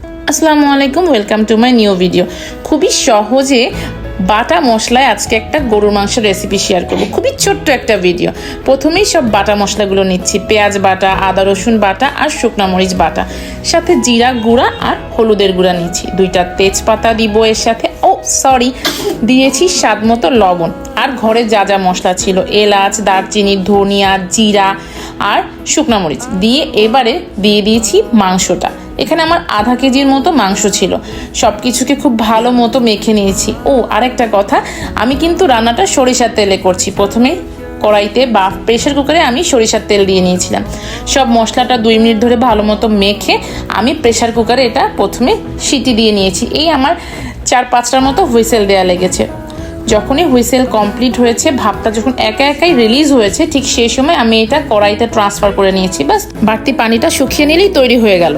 আসসালামু আলাইকুম, welcome to my new video. খুবই সহজে বাটা মশলায় আজকে একটা গরুর মাংসের রেসিপি শেয়ার করব। খুবই ছোট্ট একটা ভিডিও। প্রথমেই সব বাটা মশলাগুলো নিচ্ছি, পেঁয়াজ বাটা, আদা রসুন বাটা আর শুকনো মরিচ বাটা, সাথে জিরা গুঁড়া আর হলুদের গুঁড়া নিচ্ছি। 2টা তেজপাতা দিব এর সাথে, দিয়েছি স্বাদ মতো লবণ। আর ঘরে যা যা মশলা ছিল, এলাচ, দারচিনি, ধনিয়া, জিরা আর শুকনো মরিচ দিয়ে এবারে দিয়ে দিয়েছি মাংসটা। এখানে আমার আধা কেজির মতো মাংস ছিল। সব কিছুকে খুব ভালো মতো মেখে নিয়েছি। আরেকটা কথা, আমি কিন্তু রান্নাটা সরিষার তেলে করছি। প্রথমে কড়াইতে বা প্রেশার কুকারে আমি সরিষার তেল দিয়ে নিয়েছিলাম। সব মশলাটা 2 মিনিট ধরে ভালো মতো মেখে আমি প্রেশার কুকারে এটা প্রথমে সিটি দিয়ে নিয়েছি। এই আমার 4-5টার মতো হুইসেল দেওয়া লেগেছে। যখনই হুইসেল কমপ্লিট হয়েছে, ভাপটা যখন একা একাই রিলিজ হয়েছে, ঠিক সেই সময় আমি এটা কড়াইতে ট্রান্সফার করে নিয়েছি। বাস বাড়তি পানিটা শুকিয়ে নিলেই তৈরি হয়ে গেল।